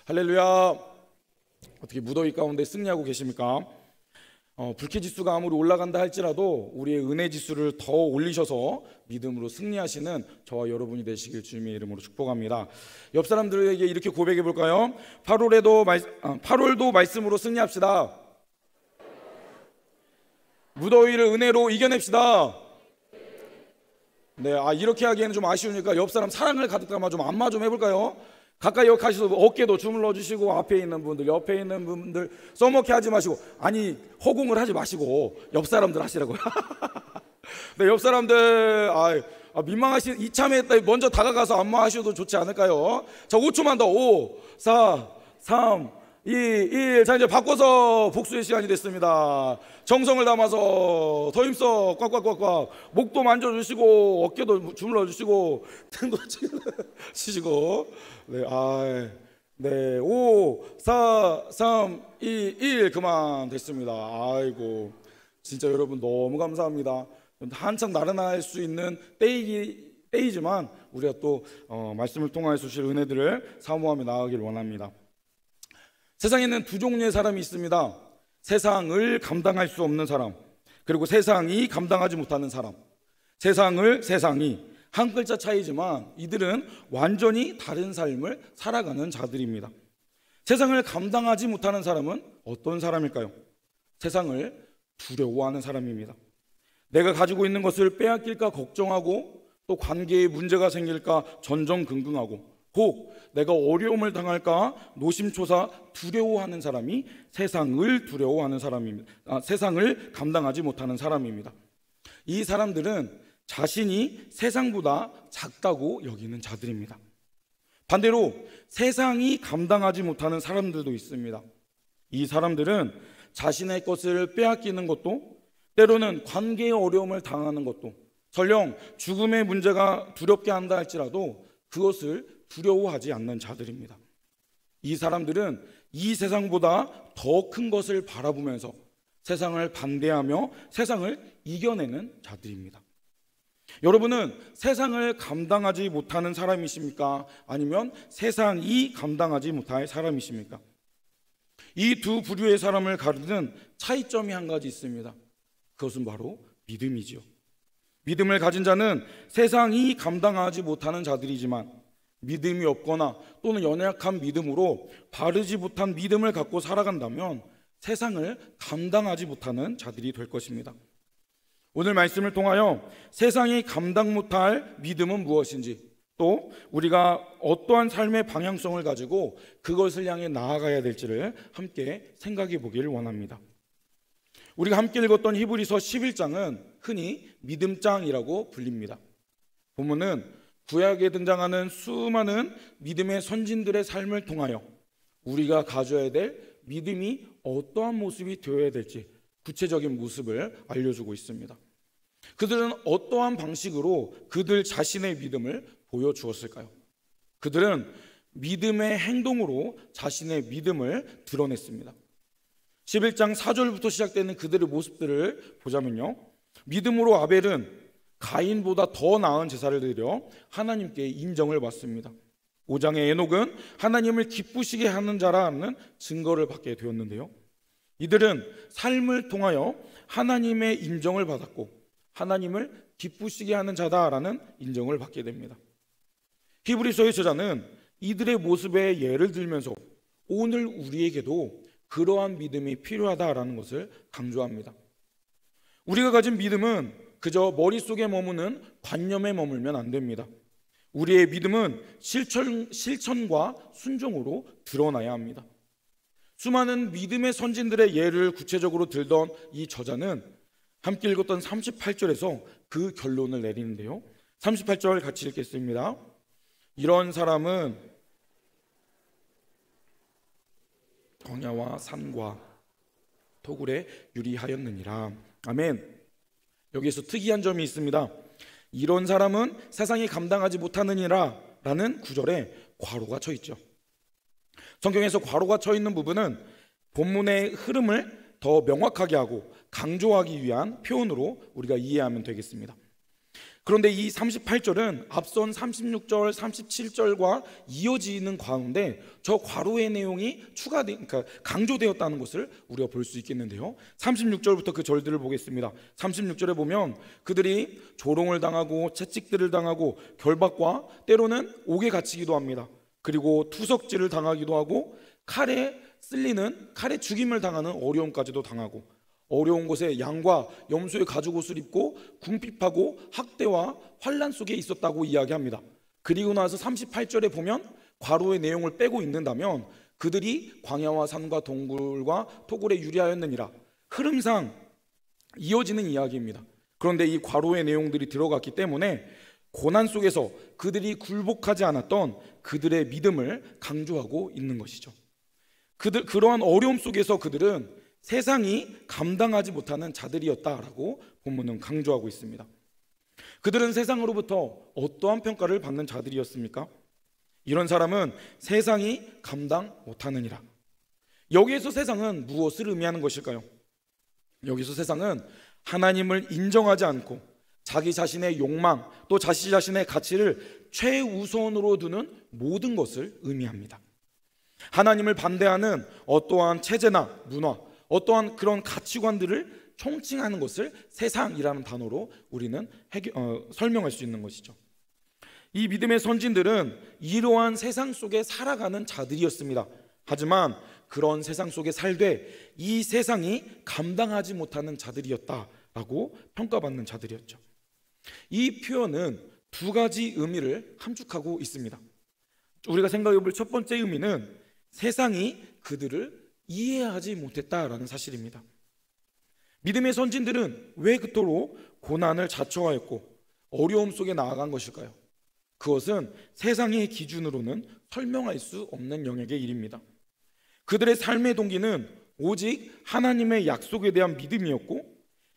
할렐루야. 어떻게 무더위 가운데 승리하고 계십니까? 불쾌지수가 아무리 올라간다 할지라도 우리의 은혜 지수를 더 올리셔서 믿음으로 승리하시는 저와 여러분이 되시길 주님의 이름으로 축복합니다. 옆 사람들에게 이렇게 고백해 볼까요? 8월도 말씀으로 승리합시다. 무더위를 은혜로 이겨냅시다. 네, 이렇게 하기에는 좀 아쉬우니까 옆 사람 사랑을 가득 담아 좀 안마 좀 해볼까요? 가까이 가셔서 어깨도 주물러 주시고, 앞에 있는 분들, 옆에 있는 분들 써먹게 하지 마시고, 아니 허공을 하지 마시고 옆 사람들 하시라고요. 네, 옆 사람들 민망하신 이참에 먼저 다가가서 안마하셔도 좋지 않을까요? 자, 5초만 더. 5, 4, 3, 2, 1. 자, 이제 바꿔서 복수의 시간이 됐습니다. 정성을 담아서 더 힘써 꽉꽉꽉꽉 목도 만져주시고, 어깨도 주물러 주시고, 등도 치시고. 네, 5, 4, 3, 2, 1. 그만 됐습니다. 아이고, 진짜 여러분 너무 감사합니다. 한창 나른할 수 있는 때이지만 우리가 또 말씀을 통하여 주실 은혜들을 사모하며 나아가길 원합니다. 세상에는 두 종류의 사람이 있습니다. 세상을 감당할 수 없는 사람, 그리고 세상이 감당하지 못하는 사람. 세상이 한 글자 차이지만 이들은 완전히 다른 삶을 살아가는 자들입니다. 세상을 감당하지 못하는 사람은 어떤 사람일까요? 세상을 두려워하는 사람입니다. 내가 가지고 있는 것을 빼앗길까 걱정하고, 또 관계에 문제가 생길까 전전긍긍하고, 혹 내가 어려움을 당할까 노심초사 두려워하는 사람이 세상을 두려워하는 사람입니다. 세상을 감당하지 못하는 사람입니다. 이 사람들은 자신이 세상보다 작다고 여기는 자들입니다. 반대로 세상이 감당하지 못하는 사람들도 있습니다. 이 사람들은 자신의 것을 빼앗기는 것도, 때로는 관계의 어려움을 당하는 것도, 설령 죽음의 문제가 두렵게 한다 할지라도 그것을 두려워하지 않는 자들입니다. 이 사람들은 이 세상보다 더 큰 것을 바라보면서 세상을 반대하며 세상을 이겨내는 자들입니다. 여러분은 세상을 감당하지 못하는 사람이십니까? 아니면 세상이 감당하지 못할 사람이십니까? 이 두 부류의 사람을 가르는 차이점이 한 가지 있습니다. 그것은 바로 믿음이지요. 믿음을 가진 자는 세상이 감당하지 못하는 자들이지만, 믿음이 없거나 또는 연약한 믿음으로 바르지 못한 믿음을 갖고 살아간다면 세상을 감당하지 못하는 자들이 될 것입니다. 오늘 말씀을 통하여 세상이 감당 못할 믿음은 무엇인지, 또 우리가 어떠한 삶의 방향성을 가지고 그것을 향해 나아가야 될지를 함께 생각해 보기를 원합니다. 우리가 함께 읽었던 히브리서 11장은 흔히 믿음장이라고 불립니다. 본문은 구약에 등장하는 수많은 믿음의 선진들의 삶을 통하여 우리가 가져야 될 믿음이 어떠한 모습이 되어야 될지 구체적인 모습을 알려주고 있습니다. 그들은 어떠한 방식으로 그들 자신의 믿음을 보여주었을까요? 그들은 믿음의 행동으로 자신의 믿음을 드러냈습니다. 11장 4절부터 시작되는 그들의 모습들을 보자면요, 믿음으로 아벨은 가인보다 더 나은 제사를 드려 하나님께 인정을 받습니다. 5장의 에녹은 하나님을 기쁘시게 하는 자라는 증거를 받게 되었는데요, 이들은 삶을 통하여 하나님의 인정을 받았고 하나님을 기쁘시게 하는 자다라는 인정을 받게 됩니다. 히브리서의 저자는 이들의 모습에 예를 들면서 오늘 우리에게도 그러한 믿음이 필요하다라는 것을 강조합니다. 우리가 가진 믿음은 그저 머릿속에 머무는 관념에 머물면 안 됩니다. 우리의 믿음은 실천과 순종으로 드러나야 합니다. 수많은 믿음의 선진들의 예를 구체적으로 들던 이 저자는 함께 읽었던 38절에서 그 결론을 내리는데요, 38절 같이 읽겠습니다. 이런 사람은 광야와 산과 토굴에 유리하였느니라. 아멘. 여기에서 특이한 점이 있습니다. 이런 사람은 세상이 감당하지 못하느니라 라는 구절에 괄호가 쳐 있죠. 성경에서 괄호가 쳐 있는 부분은 본문의 흐름을 더 명확하게 하고 강조하기 위한 표현으로 우리가 이해하면 되겠습니다. 그런데 이 38절은 앞선 36절, 37절과 이어지는 가운데 저 괄호의 내용이 그러니까 강조되었다는 것을 우리가 볼 수 있겠는데요. 36절부터 그 절들을 보겠습니다. 36절에 보면 그들이 조롱을 당하고 채찍들을 당하고 결박과 때로는 옥에 갇히기도 합니다. 그리고 투석질을 당하기도 하고 칼에 죽임을 당하는 어려움까지도 당하고, 어려운 곳에 양과 염소의 가죽옷을 입고 궁핍하고 학대와 환난 속에 있었다고 이야기합니다. 그리고 나서 38절에 보면 괄호의 내용을 빼고 있는다면 그들이 광야와 산과 동굴과 토굴에 유리하였느니라, 흐름상 이어지는 이야기입니다. 그런데 이 괄호의 내용들이 들어갔기 때문에 고난 속에서 그들이 굴복하지 않았던 그들의 믿음을 강조하고 있는 것이죠. 그러한 어려움 속에서 그들은 세상이 감당하지 못하는 자들이었다라고 본문은 강조하고 있습니다. 그들은 세상으로부터 어떠한 평가를 받는 자들이었습니까? 이런 사람은 세상이 감당 못하느니라. 여기에서 세상은 무엇을 의미하는 것일까요? 여기서 세상은 하나님을 인정하지 않고 자기 자신의 욕망 또 자신 자신의 가치를 최우선으로 두는 모든 것을 의미합니다. 하나님을 반대하는 어떠한 체제나 문화, 어떠한 그런 가치관들을 총칭하는 것을 세상이라는 단어로 우리는 설명할 수 있는 것이죠. 이 믿음의 선진들은 이러한 세상 속에 살아가는 자들이었습니다. 하지만 그런 세상 속에 살되 이 세상이 감당하지 못하는 자들이었다라고 평가받는 자들이었죠. 이 표현은 두 가지 의미를 함축하고 있습니다. 우리가 생각해 볼 첫 번째 의미는 세상이 그들을 이해하지 못했다라는 사실입니다. 믿음의 선진들은 왜 그토록 고난을 자초하였고 어려움 속에 나아간 것일까요? 그것은 세상의 기준으로는 설명할 수 없는 영역의 일입니다. 그들의 삶의 동기는 오직 하나님의 약속에 대한 믿음이었고,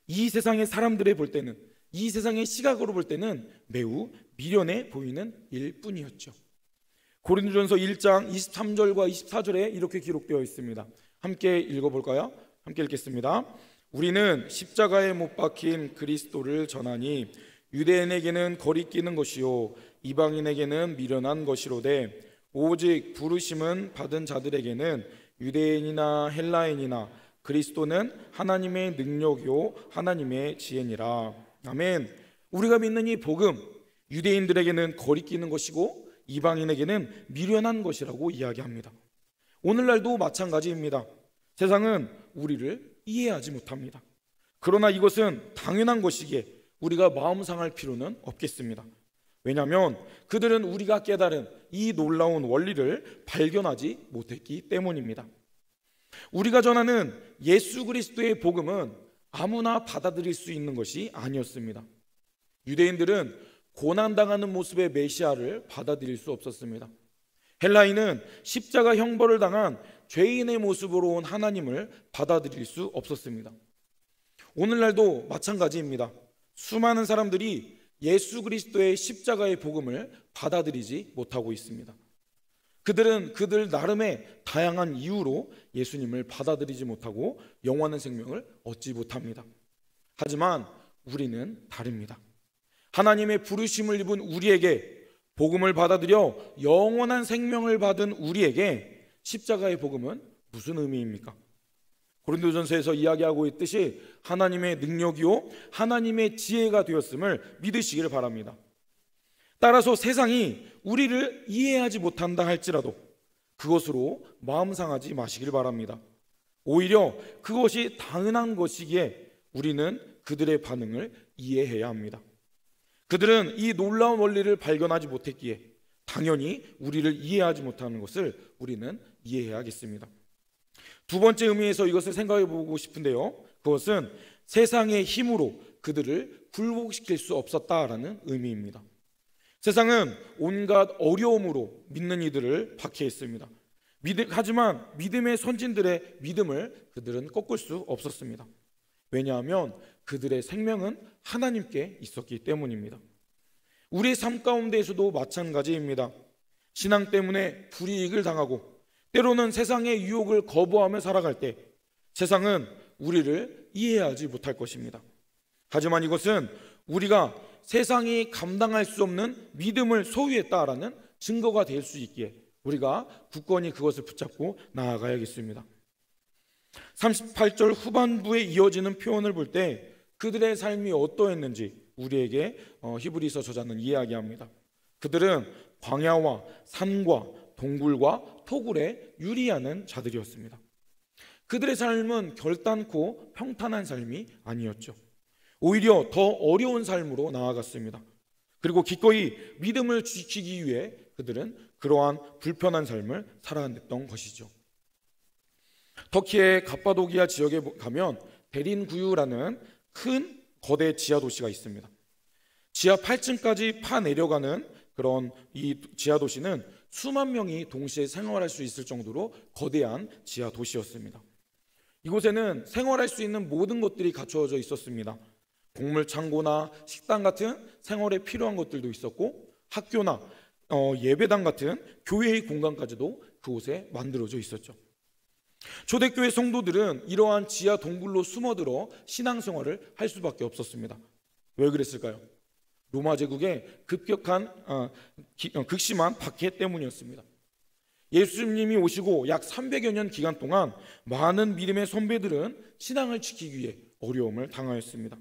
이 세상의 사람들이 볼 때는, 이 세상의 시각으로 볼 때는 매우 미련해 보이는 일뿐이었죠. 고린도전서 1장 23절과 24절에 이렇게 기록되어 있습니다. 함께 읽어볼까요? 함께 읽겠습니다. 우리는 십자가에 못 박힌 그리스도를 전하니 유대인에게는 거리끼는 것이요 이방인에게는 미련한 것이로되 오직 부르심은 받은 자들에게는 유대인이나 헬라인이나 그리스도는 하나님의 능력이요 하나님의 지혜니라. 아멘. 우리가 믿는 이 복음, 유대인들에게는 거리끼는 것이고 이방인에게는 미련한 것이라고 이야기합니다. 오늘날도 마찬가지입니다. 세상은 우리를 이해하지 못합니다. 그러나 이것은 당연한 것이기에 우리가 마음 상할 필요는 없겠습니다. 왜냐하면 그들은 우리가 깨달은 이 놀라운 원리를 발견하지 못했기 때문입니다. 우리가 전하는 예수 그리스도의 복음은 아무나 받아들일 수 있는 것이 아니었습니다. 유대인들은 고난당하는 모습의 메시아를 받아들일 수 없었습니다. 헬라인은 십자가 형벌을 당한 죄인의 모습으로 온 하나님을 받아들일 수 없었습니다. 오늘날도 마찬가지입니다. 수많은 사람들이 예수 그리스도의 십자가의 복음을 받아들이지 못하고 있습니다. 그들은 그들 나름의 다양한 이유로 예수님을 받아들이지 못하고 영원한 생명을 얻지 못합니다. 하지만 우리는 다릅니다. 하나님의 부르심을 입은 우리에게, 복음을 받아들여 영원한 생명을 받은 우리에게 십자가의 복음은 무슨 의미입니까? 고린도전서에서 이야기하고 있듯이 하나님의 능력이요 하나님의 지혜가 되었음을 믿으시기를 바랍니다. 따라서 세상이 우리를 이해하지 못한다 할지라도 그것으로 마음 상하지 마시길 바랍니다. 오히려 그것이 당연한 것이기에 우리는 그들의 반응을 이해해야 합니다. 그들은 이 놀라운 원리를 발견하지 못했기에 당연히 우리를 이해하지 못하는 것을 우리는 이해해야겠습니다. 두 번째 의미에서 이것을 생각해 보고 싶은데요, 그것은 세상의 힘으로 그들을 굴복시킬 수 없었다라는 의미입니다. 세상은 온갖 어려움으로 믿는 이들을 박해했습니다. 하지만 믿음의 선진들의 믿음을 그들은 꺾을 수 없었습니다. 왜냐하면 그들의 생명은 하나님께 있었기 때문입니다. 우리의 삶 가운데에서도 마찬가지입니다. 신앙 때문에 불이익을 당하고 때로는 세상의 유혹을 거부하며 살아갈 때 세상은 우리를 이해하지 못할 것입니다. 하지만 이것은 우리가 세상이 감당할 수 없는 믿음을 소유했다라는 증거가 될 수 있기에 우리가 굳건히 그것을 붙잡고 나아가야겠습니다. 38절 후반부에 이어지는 표현을 볼 때 그들의 삶이 어떠했는지 우리에게 히브리서 저자는 이야기합니다. 그들은 광야와 산과 동굴과 토굴에 유리하는 자들이었습니다. 그들의 삶은 결단코 평탄한 삶이 아니었죠. 오히려 더 어려운 삶으로 나아갔습니다. 그리고 기꺼이 믿음을 지키기 위해 그들은 그러한 불편한 삶을 살아냈던 것이죠. 터키의 갑바도기아 지역에 가면 데린구유라는 큰 거대 지하 도시가 있습니다. 지하 8층까지 파 내려가는 그런 이 지하 도시는 수만 명이 동시에 생활할 수 있을 정도로 거대한 지하 도시였습니다. 이곳에는 생활할 수 있는 모든 것들이 갖추어져 있었습니다. 곡물 창고나 식당 같은 생활에 필요한 것들도 있었고 학교나 예배당 같은 교회의 공간까지도 그곳에 만들어져 있었죠. 초대교회 성도들은 이러한 지하 동굴로 숨어들어 신앙생활을 할 수밖에 없었습니다. 왜 그랬을까요? 로마 제국의 급격한 극심한 박해 때문이었습니다. 예수님이 오시고 약 300여 년 기간 동안 많은 믿음의 선배들은 신앙을 지키기 위해 어려움을 당하였습니다.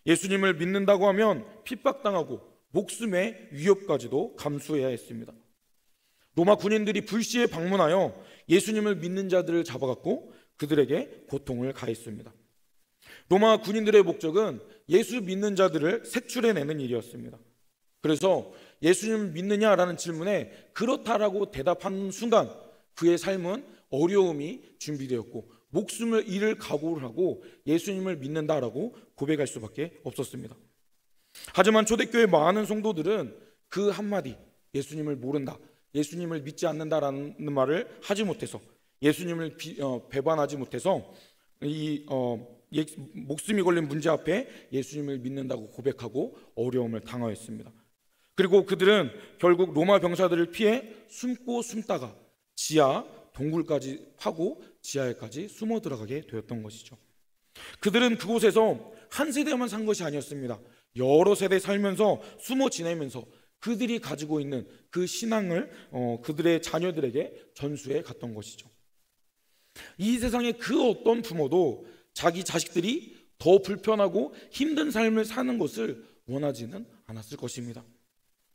예수님을 믿는다고 하면 핍박당하고 목숨의 위협까지도 감수해야 했습니다. 로마 군인들이 불시에 방문하여 예수님을 믿는 자들을 잡아갔고 그들에게 고통을 가했습니다. 로마 군인들의 목적은 예수 믿는 자들을 색출해내는 일이었습니다. 그래서 예수님을 믿느냐라는 질문에 그렇다라고 대답하는 순간 그의 삶은 어려움이 준비되었고 목숨을 잃을 각오를 하고 예수님을 믿는다라고 고백할 수밖에 없었습니다. 하지만 초대교회 많은 성도들은 그 한마디 예수님을 모른다, 예수님을 믿지 않는다라는 말을 하지 못해서 예수님을 배반하지 못해서 목숨이 걸린 문제 앞에 예수님을 믿는다고 고백하고 어려움을 당하였습니다. 그리고 그들은 결국 로마 병사들을 피해 숨다가 지하 동굴까지 파고 지하에까지 숨어 들어가게 되었던 것이죠. 그들은 그곳에서 한 세대만 산 것이 아니었습니다. 여러 세대 살면서 숨어 지내면서 그들이 가지고 있는 그 신앙을 그들의 자녀들에게 전수해 갔던 것이죠. 이 세상의 그 어떤 부모도 자기 자식들이 더 불편하고 힘든 삶을 사는 것을 원하지는 않았을 것입니다.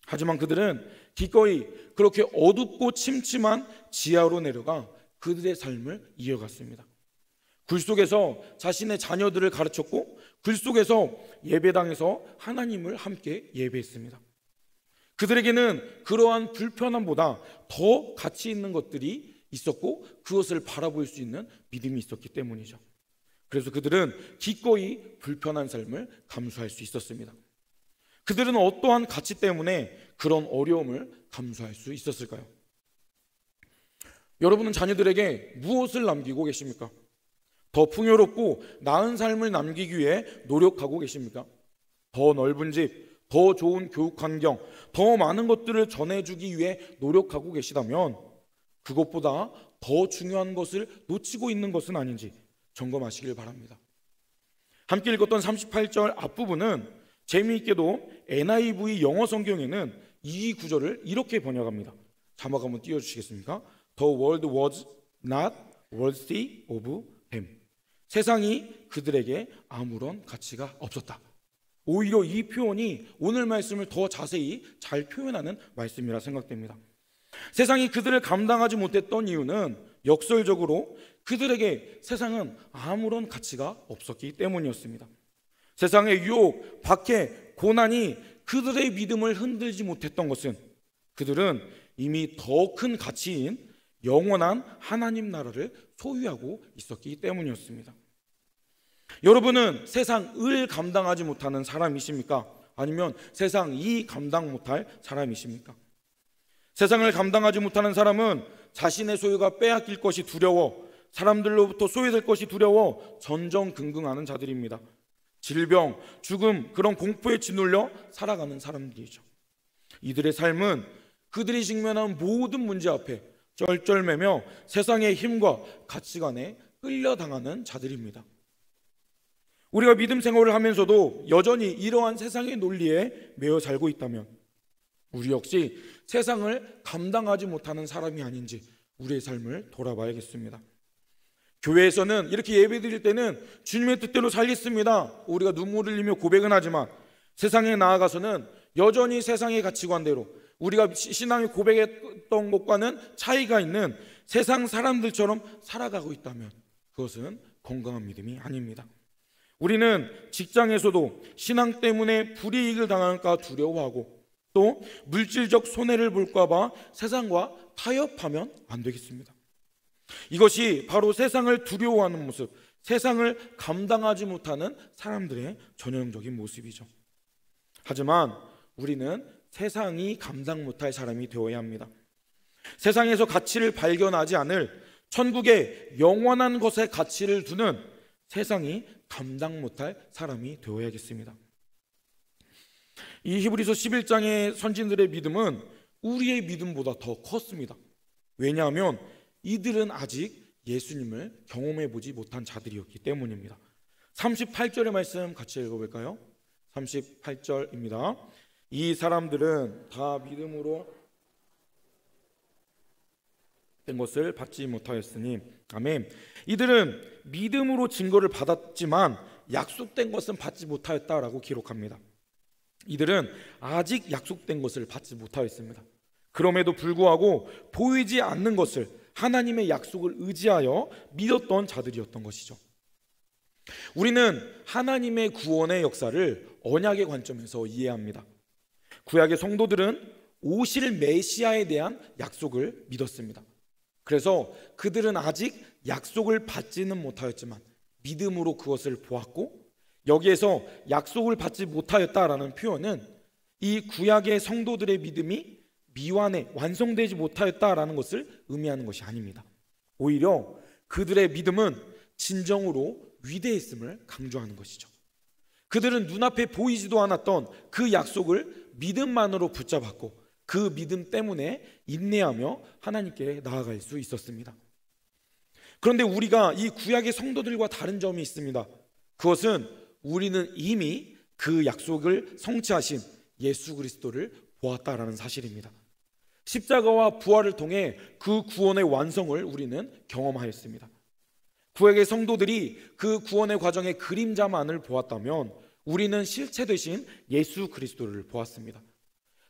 하지만 그들은 기꺼이 그렇게 어둡고 침침한 지하로 내려가 그들의 삶을 이어갔습니다. 굴 속에서 자신의 자녀들을 가르쳤고 굴 속에서 예배당에서 하나님을 함께 예배했습니다. 그들에게는 그러한 불편함보다 더 가치 있는 것들이 있었고 그것을 바라볼 수 있는 믿음이 있었기 때문이죠. 그래서 그들은 기꺼이 불편한 삶을 감수할 수 있었습니다. 그들은 어떠한 가치 때문에 그런 어려움을 감수할 수 있었을까요? 여러분은 자녀들에게 무엇을 남기고 계십니까? 더 풍요롭고 나은 삶을 남기기 위해 노력하고 계십니까? 더 넓은 집, 더 좋은 교육 환경, 더 많은 것들을 전해주기 위해 노력하고 계시다면 그것보다 더 중요한 것을 놓치고 있는 것은 아닌지 점검하시길 바랍니다. 함께 읽었던 38절 앞부분은 재미있게도 NIV 영어 성경에는 이 구절을 이렇게 번역합니다. 자막 한번 띄워주시겠습니까? The world was not worthy of them. 세상이 그들에게 아무런 가치가 없었다. 오히려 이 표현이 오늘 말씀을 더 자세히 잘 표현하는 말씀이라 생각됩니다. 세상이 그들을 감당하지 못했던 이유는 역설적으로 그들에게 세상은 아무런 가치가 없었기 때문이었습니다. 세상의 유혹, 박해, 고난이 그들의 믿음을 흔들지 못했던 것은 그들은 이미 더 큰 가치인 영원한 하나님 나라를 소유하고 있었기 때문이었습니다. 여러분은 세상을 감당하지 못하는 사람이십니까? 아니면 세상이 감당 못할 사람이십니까? 세상을 감당하지 못하는 사람은 자신의 소유가 빼앗길 것이 두려워, 사람들로부터 소외될 것이 두려워 전전긍긍하는 자들입니다. 질병, 죽음, 그런 공포에 짓눌려 살아가는 사람들이죠. 이들의 삶은 그들이 직면한 모든 문제 앞에 쩔쩔매며 세상의 힘과 가치관에 끌려당하는 자들입니다. 우리가 믿음 생활을 하면서도 여전히 이러한 세상의 논리에 매여 살고 있다면 우리 역시 세상을 감당하지 못하는 사람이 아닌지 우리의 삶을 돌아봐야겠습니다. 교회에서는 이렇게 예배드릴 때는 주님의 뜻대로 살겠습니다, 우리가 눈물을 흘리며 고백은 하지만 세상에 나아가서는 여전히 세상의 가치관대로 우리가 신앙의 고백했던 것과는 차이가 있는 세상 사람들처럼 살아가고 있다면 그것은 건강한 믿음이 아닙니다. 우리는 직장에서도 신앙 때문에 불이익을 당할까 두려워하고 또 물질적 손해를 볼까 봐 세상과 타협하면 안 되겠습니다. 이것이 바로 세상을 두려워하는 모습, 세상을 감당하지 못하는 사람들의 전형적인 모습이죠. 하지만 우리는 세상이 감당 못할 사람이 되어야 합니다. 세상에서 가치를 발견하지 않을 천국의 영원한 것에 가치를 두는 세상이 감당 못할 사람이 되어야겠습니다. 이 히브리서 11장의 선진들의 믿음은 우리의 믿음보다 더 컸습니다. 왜냐하면 이들은 아직 예수님을 경험해 보지 못한 자들이었기 때문입니다. 38절의 말씀 같이 읽어볼까요? 38절입니다. 이 사람들은 다 믿음으로 된 것을 받지 못하였으니, 아멘. 이들은 믿음으로 증거를 받았지만 약속된 것은 받지 못하였다라고 기록합니다. 이들은 아직 약속된 것을 받지 못하였습니다. 그럼에도 불구하고 보이지 않는 것을, 하나님의 약속을 의지하여 믿었던 자들이었던 것이죠. 우리는 하나님의 구원의 역사를 언약의 관점에서 이해합니다. 구약의 성도들은 오실 메시아에 대한 약속을 믿었습니다. 그래서 그들은 아직 약속을 받지는 못하였지만 믿음으로 그것을 보았고, 여기에서 약속을 받지 못하였다라는 표현은 이 구약의 성도들의 믿음이 미완해 완성되지 못하였다라는 것을 의미하는 것이 아닙니다. 오히려 그들의 믿음은 진정으로 위대했음을 강조하는 것이죠. 그들은 눈앞에 보이지도 않았던 그 약속을 믿음만으로 붙잡았고 그 믿음 때문에 인내하며 하나님께 나아갈 수 있었습니다. 그런데 우리가 이 구약의 성도들과 다른 점이 있습니다. 그것은 우리는 이미 그 약속을 성취하신 예수 그리스도를 보았다라는 사실입니다. 십자가와 부활을 통해 그 구원의 완성을 우리는 경험하였습니다. 구약의 성도들이 그 구원의 과정의 그림자만을 보았다면 우리는 실체 되신 예수 그리스도를 보았습니다.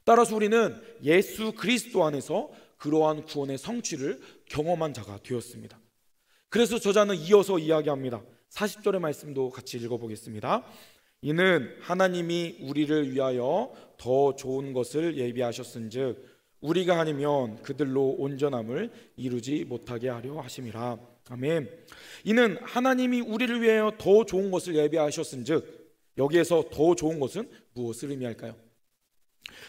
따라서 우리는 예수 그리스도 안에서 그러한 구원의 성취를 경험한 자가 되었습니다. 그래서 저자는 이어서 이야기합니다. 40절의 말씀도 같이 읽어보겠습니다. 이는 하나님이 우리를 위하여 더 좋은 것을 예비하셨은즉 우리가 아니면 그들로 온전함을 이루지 못하게 하려 하심이라. 아멘. 이는 하나님이 우리를 위하여 더 좋은 것을 예비하셨은즉, 여기에서 더 좋은 것은 무엇을 의미할까요?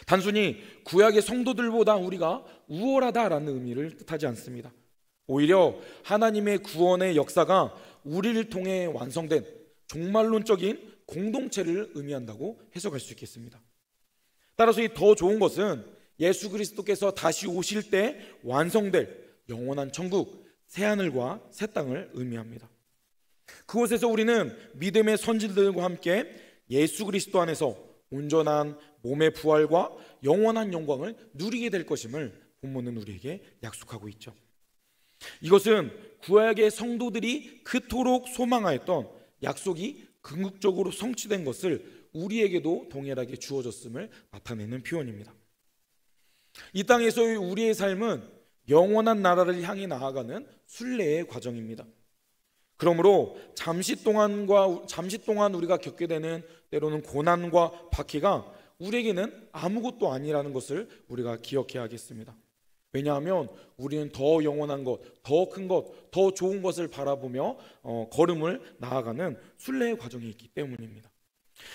단순히 구약의 성도들보다 우리가 우월하다라는 의미를 뜻하지 않습니다. 오히려 하나님의 구원의 역사가 우리를 통해 완성된 종말론적인 공동체를 의미한다고 해석할 수 있겠습니다. 따라서 이 더 좋은 것은 예수 그리스도께서 다시 오실 때 완성될 영원한 천국, 새하늘과 새 땅을 의미합니다. 그곳에서 우리는 믿음의 선진들과 함께 예수 그리스도 안에서 온전한 몸의 부활과 영원한 영광을 누리게 될 것임을 본문은 우리에게 약속하고 있죠. 이것은 구약의 성도들이 그토록 소망하였던 약속이 궁극적으로 성취된 것을 우리에게도 동일하게 주어졌음을 나타내는 표현입니다. 이 땅에서의 우리의 삶은 영원한 나라를 향해 나아가는 순례의 과정입니다. 그러므로 잠시 동안 우리가 겪게 되는 때로는 고난과 박해가 우리에게는 아무것도 아니라는 것을 우리가 기억해야겠습니다. 왜냐하면 우리는 더 영원한 것, 더 큰 것, 더 좋은 것을 바라보며 걸음을 나아가는 순례의 과정이 있기 때문입니다.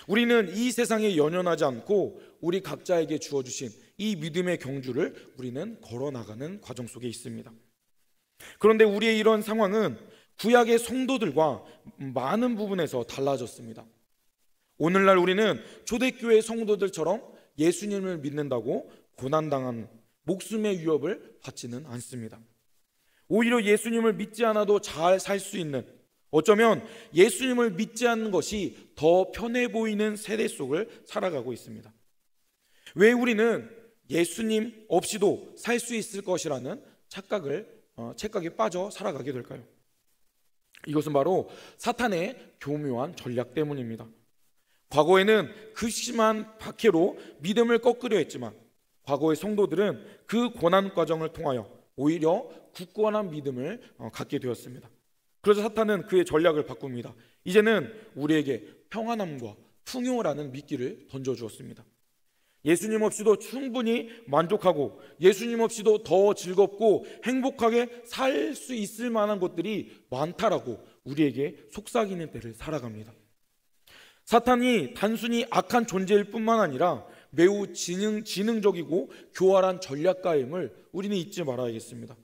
우리는 이 세상에 연연하지 않고 우리 각자에게 주어주신 이 믿음의 경주를 우리는 걸어나가는 과정 속에 있습니다. 그런데 우리의 이런 상황은 구약의 성도들과 많은 부분에서 달라졌습니다. 오늘날 우리는 초대교회 성도들처럼 예수님을 믿는다고 고난당한 목숨의 위협을 받지는 않습니다. 오히려 예수님을 믿지 않아도 잘 살 수 있는, 어쩌면 예수님을 믿지 않는 것이 더 편해 보이는 세대 속을 살아가고 있습니다. 왜 우리는 예수님 없이도 살 수 있을 것이라는 착각에 빠져 살아가게 될까요? 이것은 바로 사탄의 교묘한 전략 때문입니다. 과거에는 극심한 박해로 믿음을 꺾으려 했지만 과거의 성도들은 그 고난 과정을 통하여 오히려 굳건한 믿음을 갖게 되었습니다. 그래서 사탄은 그의 전략을 바꿉니다. 이제는 우리에게 평안함과 풍요라는 미끼를 던져주었습니다. 예수님 없이도 충분히 만족하고 예수님 없이도 더 즐겁고 행복하게 살 수 있을 만한 것들이 많다라고 우리에게 속삭이는 때를 살아갑니다. 사탄이 단순히 악한 존재일 뿐만 아니라 매우 지능적이고 교활한 전략가임을 우리는 잊지 말아야겠습니다.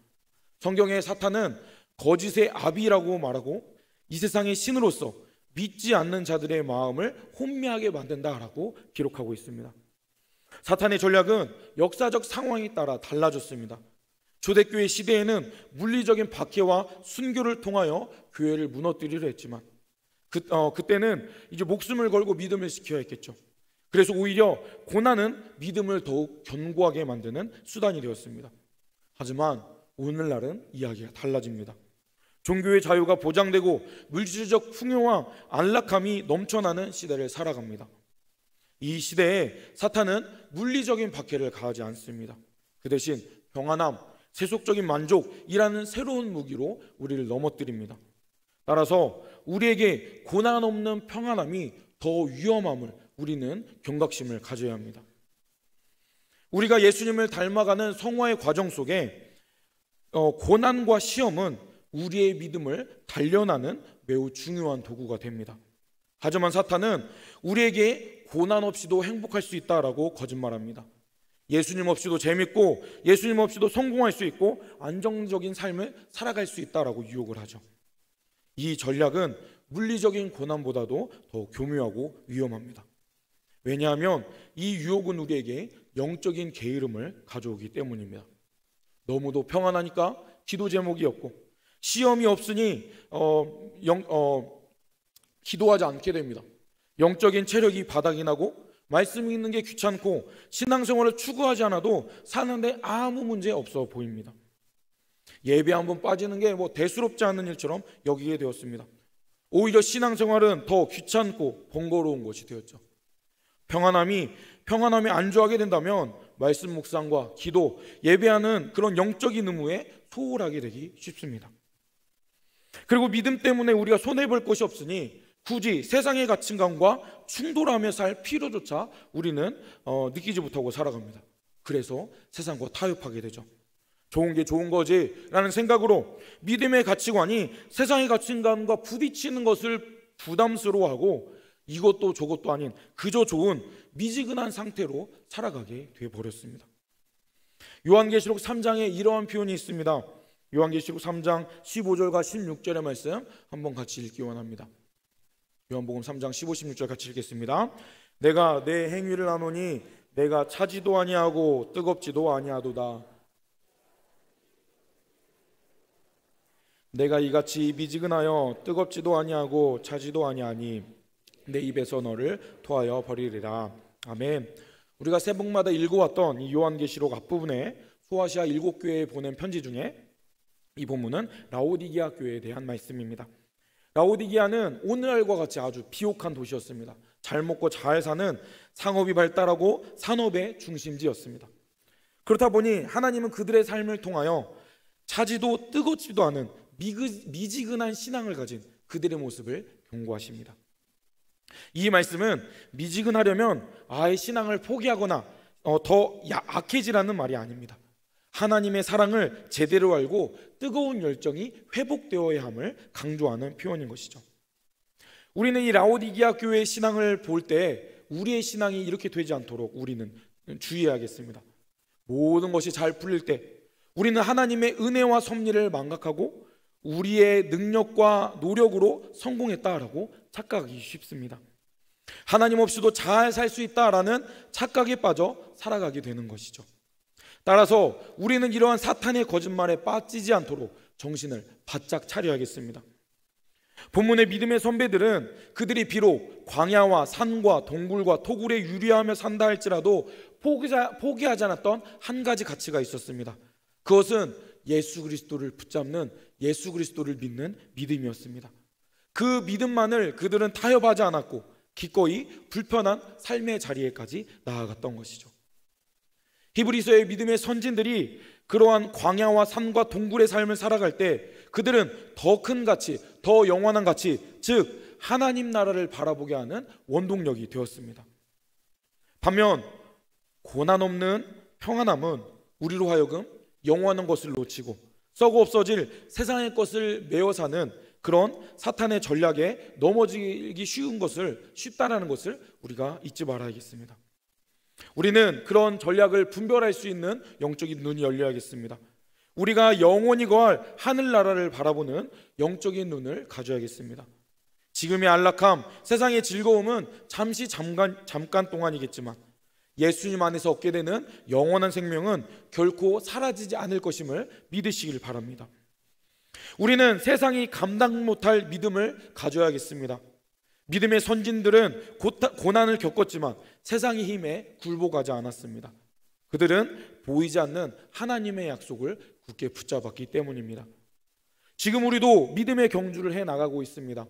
성경에 사탄은 거짓의 아비라고 말하고 이 세상의 신으로서 믿지 않는 자들의 마음을 혼미하게 만든다라고 기록하고 있습니다. 사탄의 전략은 역사적 상황에 따라 달라졌습니다. 초대교회 시대에는 물리적인 박해와 순교를 통하여 교회를 무너뜨리려 했지만 그때는 이제 목숨을 걸고 믿음을 지켜야 했겠죠. 그래서 오히려 고난은 믿음을 더욱 견고하게 만드는 수단이 되었습니다. 하지만 오늘날은 이야기가 달라집니다. 종교의 자유가 보장되고 물질적 풍요와 안락함이 넘쳐나는 시대를 살아갑니다. 이 시대에 사탄은 물리적인 박해를 가하지 않습니다. 그 대신 평안함, 세속적인 만족이라는 새로운 무기로 우리를 넘어뜨립니다. 따라서 우리에게 고난 없는 평안함이 더 위험함을 우리는 경각심을 가져야 합니다. 우리가 예수님을 닮아가는 성화의 과정 속에 고난과 시험은 우리의 믿음을 단련하는 매우 중요한 도구가 됩니다. 하지만 사탄은 우리에게 고난 없이도 행복할 수 있다라고 거짓말합니다. 예수님 없이도 재밌고 예수님 없이도 성공할 수 있고 안정적인 삶을 살아갈 수 있다라고 유혹을 하죠. 이 전략은 물리적인 고난보다도 더 교묘하고 위험합니다. 왜냐하면 이 유혹은 우리에게 영적인 게으름을 가져오기 때문입니다. 너무도 평안하니까 기도 제목이 없고 시험이 없으니 기도하지 않게 됩니다. 영적인 체력이 바닥이 나고 말씀 읽는 게 귀찮고 신앙생활을 추구하지 않아도 사는데 아무 문제 없어 보입니다. 예배 한번 빠지는 게 대수롭지 않은 일처럼 여기게 되었습니다. 오히려 신앙생활은 더 귀찮고 번거로운 것이 되었죠. 평안함이 안주하게 된다면 말씀 묵상과 기도, 예배하는 그런 영적인 의무에 소홀하게 되기 쉽습니다. 그리고 믿음 때문에 우리가 손해볼 것이 없으니 굳이 세상의 가치관과 충돌하며 살 필요조차 우리는 느끼지 못하고 살아갑니다. 그래서 세상과 타협하게 되죠. 좋은 게 좋은 거지 라는 생각으로 믿음의 가치관이 세상의 가치관과 부딪히는 것을 부담스러워하고 이것도 저것도 아닌 그저 좋은 미지근한 상태로 살아가게 되어버렸습니다. 요한계시록 3장에 이러한 표현이 있습니다. 요한계시록 3장 15절과 16절의 말씀 한번 같이 읽기 원합니다. 요한복음 3장 15, 16절 같이 읽겠습니다. 내가 내 행위를 아노니 내가 차지도 아니하고 뜨겁지도 아니하도다. 내가 이같이 미지근하여 뜨겁지도 아니하고 차지도 아니하니 내 입에서 너를 토하여 버리리라. 아멘. 우리가 새벽마다 읽어왔던 이 요한계시록 앞부분에 소아시아 7교회에 보낸 편지 중에 이 본문은 라오디게아 교회에 대한 말씀입니다. 라오디게아는 오늘날과 같이 아주 비옥한 도시였습니다. 잘 먹고 잘 사는 상업이 발달하고 산업의 중심지였습니다. 그렇다 보니 하나님은 그들의 삶을 통하여 차지도 뜨겁지도 않은 미지근한 신앙을 가진 그들의 모습을 경고하십니다. 이 말씀은 미지근하려면 아예 신앙을 포기하거나 더 악해지라는 말이 아닙니다. 하나님의 사랑을 제대로 알고 뜨거운 열정이 회복되어야 함을 강조하는 표현인 것이죠. 우리는 이 라오디게아 교회의 신앙을 볼 때 우리의 신앙이 이렇게 되지 않도록 우리는 주의해야겠습니다. 모든 것이 잘 풀릴 때 우리는 하나님의 은혜와 섭리를 망각하고 우리의 능력과 노력으로 성공했다라고 착각하기 쉽습니다. 하나님 없이도 잘 살 수 있다라는 착각에 빠져 살아가게 되는 것이죠. 따라서 우리는 이러한 사탄의 거짓말에 빠지지 않도록 정신을 바짝 차려야겠습니다. 본문의 믿음의 선배들은 그들이 비록 광야와 산과 동굴과 토굴에 유리하며 산다 할지라도 포기하지 않았던 한 가지 가치가 있었습니다. 그것은 예수 그리스도를 붙잡는, 예수 그리스도를 믿는 믿음이었습니다. 그 믿음만을 그들은 타협하지 않았고 기꺼이 불편한 삶의 자리에까지 나아갔던 것이죠. 히브리서의 믿음의 선진들이 그러한 광야와 산과 동굴의 삶을 살아갈 때 그들은 더 큰 가치, 더 영원한 가치, 즉 하나님 나라를 바라보게 하는 원동력이 되었습니다. 반면 고난 없는 평안함은 우리로 하여금 영원한 것을 놓치고 썩어 없어질 세상의 것을 메어 사는 그런 사탄의 전략에 넘어지기 쉽다라는 것을 우리가 잊지 말아야겠습니다. 우리는 그런 전략을 분별할 수 있는 영적인 눈이 열려야겠습니다. 우리가 영원히 거할 하늘나라를 바라보는 영적인 눈을 가져야겠습니다. 지금의 안락함, 세상의 즐거움은 잠깐 동안이겠지만 예수님 안에서 얻게 되는 영원한 생명은 결코 사라지지 않을 것임을 믿으시길 바랍니다. 우리는 세상이 감당 못할 믿음을 가져야겠습니다. 믿음의 선진들은 고난을 겪었지만 세상의 힘에 굴복하지 않았습니다. 그들은 보이지 않는 하나님의 약속을 굳게 붙잡았기 때문입니다. 지금 우리도 믿음의 경주를 해나가고 있습니다.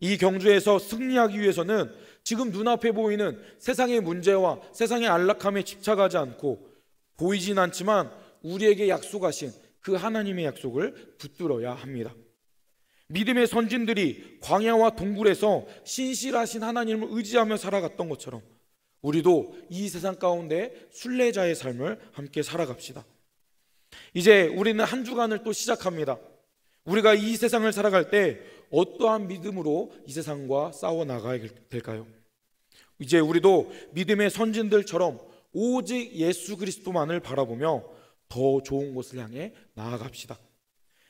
이 경주에서 승리하기 위해서는 지금 눈앞에 보이는 세상의 문제와 세상의 안락함에 집착하지 않고 보이진 않지만 우리에게 약속하신 그 하나님의 약속을 붙들어야 합니다. 믿음의 선진들이 광야와 동굴에서 신실하신 하나님을 의지하며 살아갔던 것처럼 우리도 이 세상 가운데 순례자의 삶을 함께 살아갑시다. 이제 우리는 한 주간을 또 시작합니다. 우리가 이 세상을 살아갈 때 어떠한 믿음으로 이 세상과 싸워 나가야 될까요? 이제 우리도 믿음의 선진들처럼 오직 예수 그리스도만을 바라보며 더 좋은 곳을 향해 나아갑시다.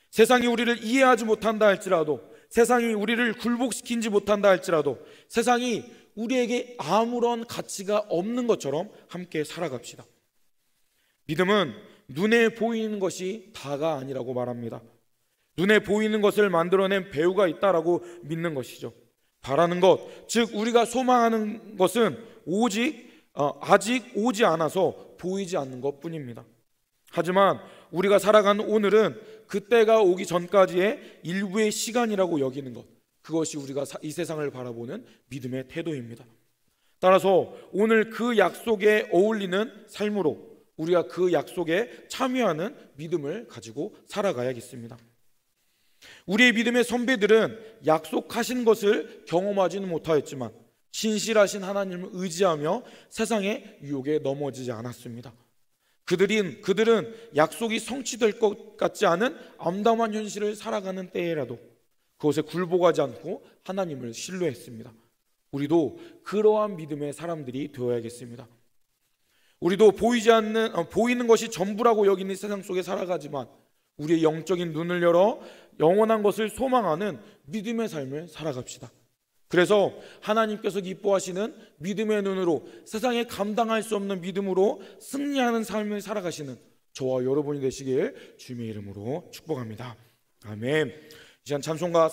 세상이 우리를 이해하지 못한다 할지라도, 세상이 우리를 굴복시키지 못한다 할지라도, 세상이 우리에게 아무런 가치가 없는 것처럼 함께 살아갑시다. 믿음은 눈에 보이는 것이 다가 아니라고 말합니다. 눈에 보이는 것을 만들어낸 배우가 있다라고 믿는 것이죠. 바라는 것, 즉 우리가 소망하는 것은 아직 오지 않아서 보이지 않는 것뿐입니다. 하지만 우리가 살아가는 오늘은 그때가 오기 전까지의 일부의 시간이라고 여기는 것, 그것이 우리가 이 세상을 바라보는 믿음의 태도입니다. 따라서 오늘 그 약속에 어울리는 삶으로 우리가 그 약속에 참여하는 믿음을 가지고 살아가야겠습니다. 우리의 믿음의 선배들은 약속하신 것을 경험하지는 못하였지만 신실하신 하나님을 의지하며 세상의 유혹에 넘어지지 않았습니다. 그들은 약속이 성취될 것 같지 않은 암담한 현실을 살아가는 때에라도 그것에 굴복하지 않고 하나님을 신뢰했습니다. 우리도 그러한 믿음의 사람들이 되어야겠습니다. 우리도 보이는 것이 전부라고 여기는 세상 속에 살아가지만 우리의 영적인 눈을 열어 영원한 것을 소망하는 믿음의 삶을 살아갑시다. 그래서 하나님께서 기뻐하시는 믿음의 눈으로 세상에 감당할 수 없는 믿음으로 승리하는 삶을 살아가시는 저와 여러분이 되시길 주님의 이름으로 축복합니다. 아멘. 이 시간 찬송가